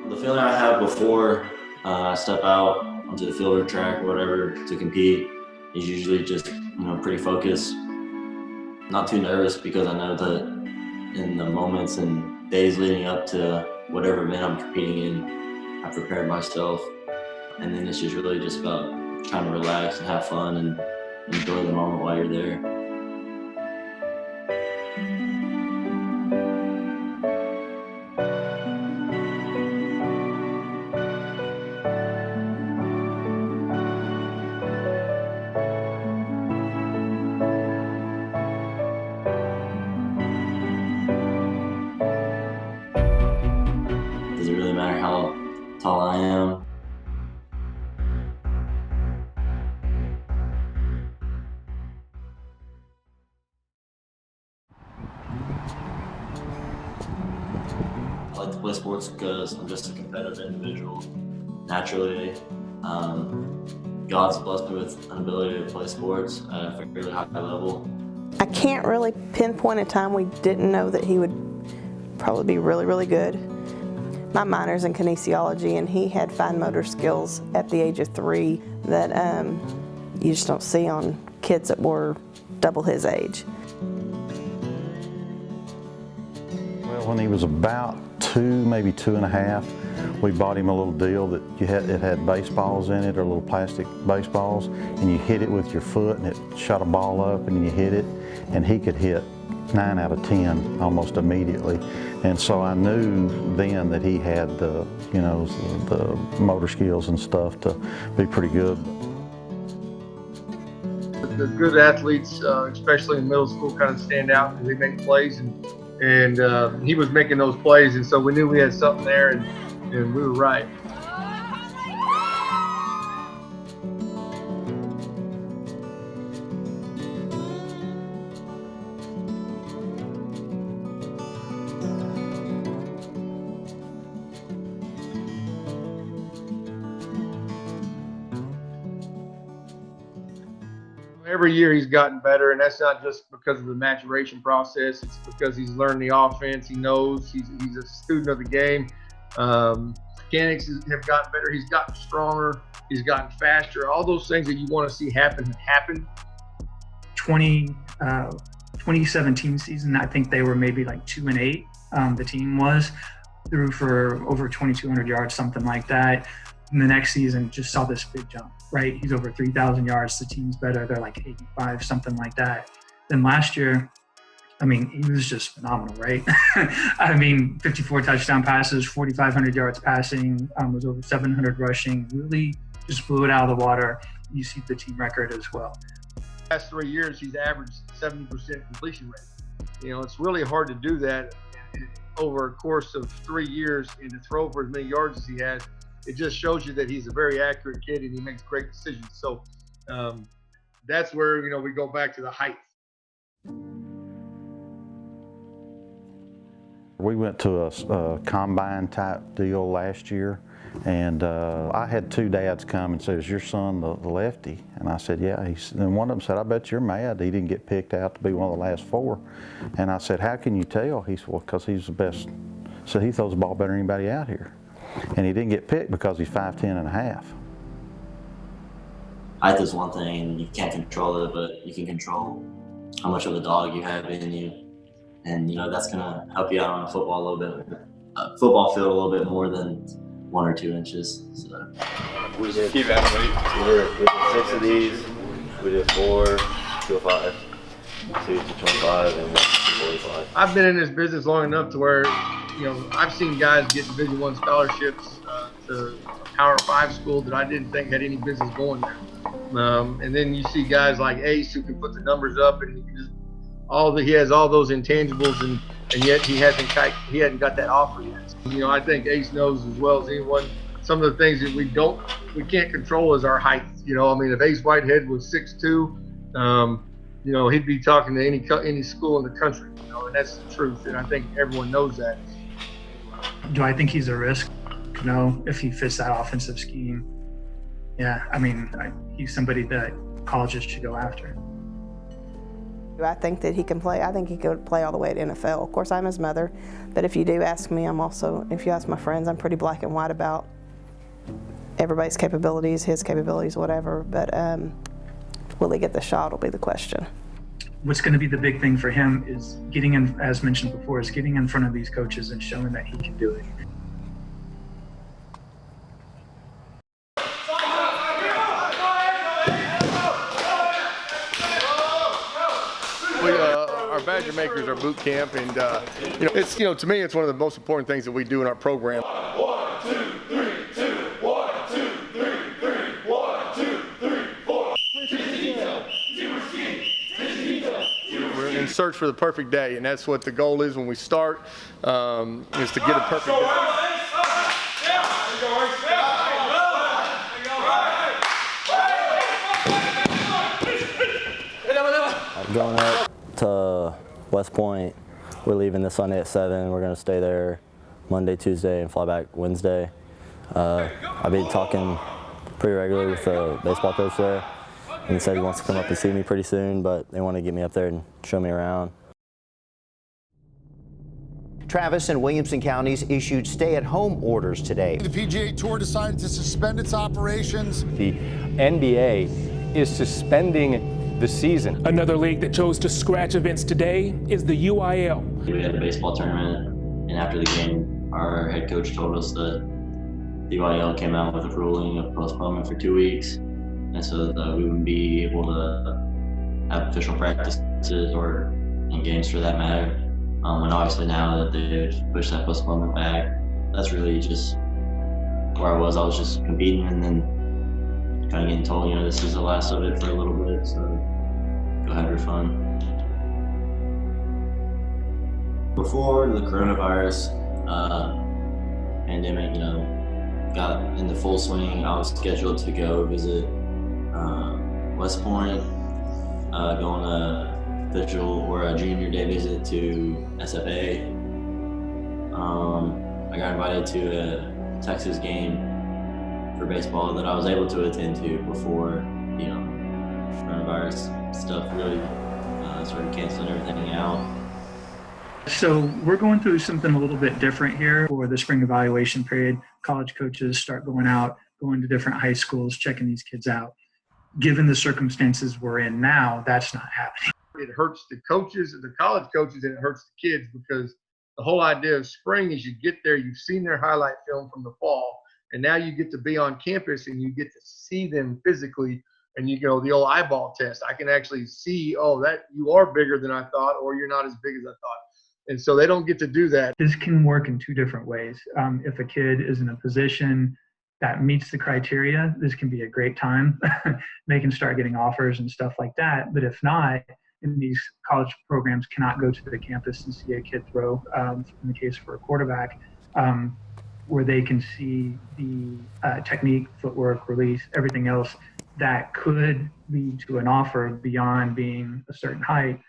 The feeling I have before I step out onto the field or track or whatever to compete is usually just, pretty focused. Not too nervous because I know that in the moments and days leading up to whatever event I'm competing in, I prepared myself. And then it's just really just about trying to relax and have fun and enjoy the moment while you're there. Does it really matter how tall I am? I like to play sports because I'm just a competitive individual. Naturally, God's blessed me with an ability to play sports at a fairly high level. I can't really pinpoint a time we didn't know that he would probably be really, really good. My minor's in kinesiology, and he had fine motor skills at the age of 3 that you just don't see on kids that were double his age. Well, when he was about 2, maybe 2.5, we bought him a little deal that it had baseballs in it, or little plastic baseballs, and you hit it with your foot and it shot a ball up and you hit it, and he could hit 9 out of 10 almost immediately. And so I knew then that he had the motor skills and stuff to be pretty good. The good athletes, especially in middle school, kind of stand out because they make plays, and he was making those plays, and so we knew we had something there, and we were right. Every year he's gotten better, and that's not just because of the maturation process. It's because he's learned the offense. He knows he's a student of the game. Mechanics have gotten better. He's gotten stronger. He's gotten faster. All those things that you want to see happen. 2017 season, I think they were maybe like 2-8. The team threw for over 2,200 yards, something like that. And the next season just saw this big jump, right? He's over 3,000 yards. The team's better. They're like 85, something like that. Then last year, I mean, he was just phenomenal, right? 54 touchdown passes, 4,500 yards passing, was over 700 rushing, really just blew it out of the water. You see the team record as well. Last 3 years, he's averaged 70% completion rate. It's really hard to do that over a course of 3 years and to throw for as many yards as he has. It just shows you that he's a very accurate kid and he makes great decisions. So that's where, we go back to the height. We went to a combine type deal last year, and I had 2 dads come and say, "Is your son the lefty?" And I said, "Yeah." And one of them said, "I bet you're mad he didn't get picked out to be one of the last 4. And I said, "How can you tell?" He said, "Well, because he's the best." So he throws the ball better than anybody out here. And he didn't get picked because he's 5'10.5". Height is one thing, and you can't control it, but you can control how much of a dog you have in you. And, that's going to help you out on a football field a little bit more than 1 or 2 inches. So. We did 6 of these. We did 4, 205, 2 to 25, and 1 to 45. I've been in this business long enough to where, I've seen guys get Division I scholarships to Power 5 school that I didn't think had any business going there. And then you see guys like Ace who can put the numbers up, and he can just he has all those intangibles, and yet he hadn't got that offer yet. I think Ace knows as well as anyone some of the things that we can't control is our height. If Ace Whitehead was 6'2", he'd be talking to any school in the country. And that's the truth, and I think everyone knows that. Do I think he's a risk? If he fits that offensive scheme. Yeah, he's somebody that colleges should go after. I think that he can play. I think he could play all the way at NFL. Of course, I'm his mother, but if you do ask me, if you ask my friends, I'm pretty black and white about everybody's capabilities, his capabilities, whatever. But will he get the shot will be the question. What's going to be the big thing for him is getting in, as mentioned before, is getting in front of these coaches and showing that he can do it. Our Badger Makers are boot camp, and it's to me it's one of the most important things that we do in our program. 1, 2, 3, 2, 1, 2, 3, 3, 1, 2, 3, 4. We're in search for the perfect day, and that's what the goal is when we start, is to get a perfect day. Going up to West Point, we're leaving this Sunday at 7. We're going to stay there Monday, Tuesday, and fly back Wednesday. I've been talking pretty regularly with the baseball coach there, and he said he wants to come up and see me pretty soon, but they want to get me up there and show me around. Travis and Williamson counties issued stay-at-home orders today. The PGA Tour decided to suspend its operations. The NBA is suspending the season. Another league that chose to scratch events today is the UIL. We had a baseball tournament, and after the game, our head coach told us that the UIL came out with a ruling of postponement for 2 weeks, and so that we wouldn't be able to have official practices or in games for that matter. And obviously now that they've pushed that postponement back, that's really just where I was. I was just competing and then kind of getting told, this is the last of it for a little bit, so go have your fun. Before the coronavirus pandemic, got into full swing, I was scheduled to go visit West Point, going to official or a junior day visit to SFA. I got invited to a Texas game for baseball that I was able to attend to before coronavirus stuff really started canceling everything out. So we're going through something a little bit different here for the spring evaluation period. College coaches start going out, going to different high schools, checking these kids out. Given the circumstances we're in now, that's not happening. It hurts the coaches, the college coaches, and it hurts the kids because the whole idea of spring is you get there, you've seen their highlight film from the fall, and now you get to be on campus and you get to see them physically. And the old eyeball test, I can actually see, that you are bigger than I thought, or you're not as big as I thought. And so they don't get to do that. This can work in two different ways. If a kid is in a position that meets the criteria, this can be a great time. They can start getting offers and stuff like that. But if not, and these college programs cannot go to the campus and see a kid throw, in the case for a quarterback, where they can see the technique, footwork, release, everything else that could lead to an offer beyond being a certain height,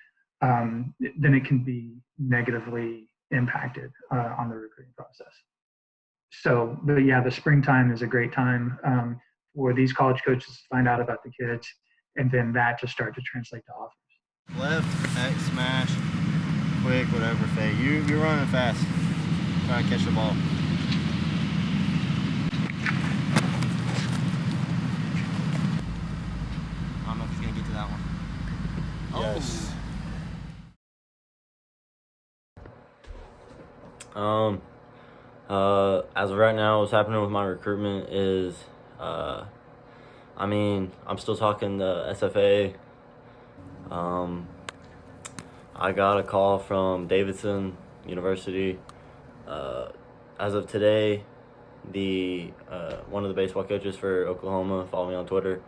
then it can be negatively impacted on the recruiting process. So, but yeah, the springtime is a great time for these college coaches to find out about the kids, and then that to start to translate to offers. Left, X, smash, quick, whatever, fade. You're running fast. Trying to catch the ball. I don't know if he's going to get to that one. Yes. As of right now, what's happening with my recruitment is, I'm still talking to SFA. I got a call from Davidson University. As of today, one of the baseball coaches for Oklahoma followed me on Twitter.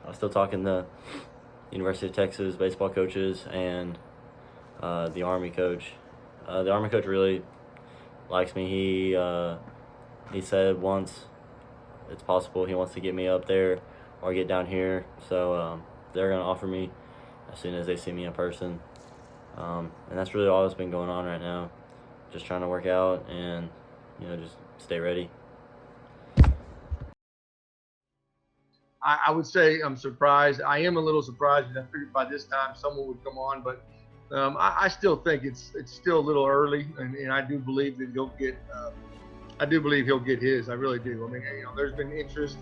I was still talking to University of Texas baseball coaches and the Army coach. The Army coach really likes me. He said once it's possible he wants to get me up there or get down here. So they're going to offer me as soon as they see me in person. And that's really all that's been going on right now. Just trying to work out and, just stay ready. I would say I'm surprised. I am a little surprised, and I figured by this time someone would come on, but I still think it's still a little early, and I do believe that he'll get. I do believe he'll get his. I really do. I mean, there's been interest.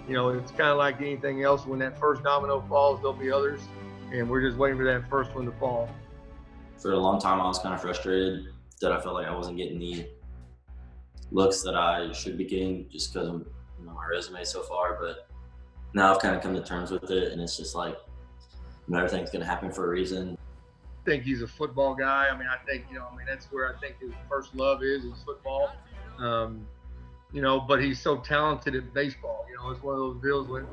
It's kind of like anything else. When that first domino falls, there'll be others, and we're just waiting for that first one to fall. For a long time, I was kind of frustrated that I felt like I wasn't getting the looks that I should be getting just because of my resume so far. But now I've kind of come to terms with it, and it's just like everything's going to happen for a reason. I think he's a football guy. I think that's where I think his first love is football. But he's so talented at baseball. It's one of those deals when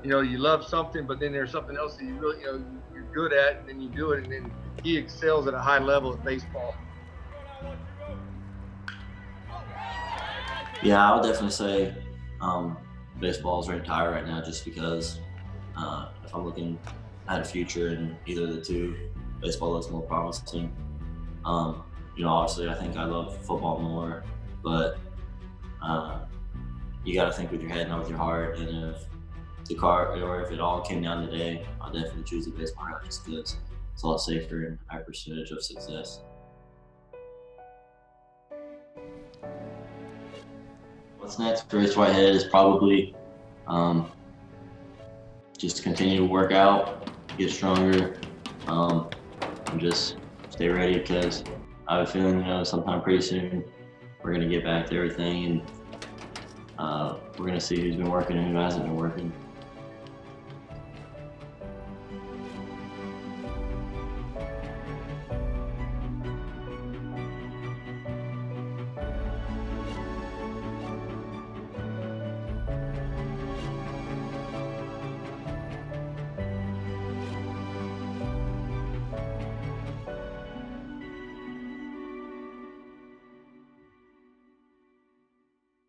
you love something, but then there's something else that you really you're good at, and then you do it, and then he excels at a high level at baseball. Yeah, I would definitely say baseball is ranked higher right now, just because if I'm looking at a future in either of the two, baseball looks more promising. Obviously I think I love football more, but you got to think with your head, not with your heart. And if it all came down today, I'll definitely choose the baseball route just because it's a lot safer and higher percentage of success. What's next for Whitehead is probably just continue to work out, get stronger, and just stay ready, because I have a feeling, sometime pretty soon we're going to get back to everything, and we're going to see who's been working and who hasn't been working.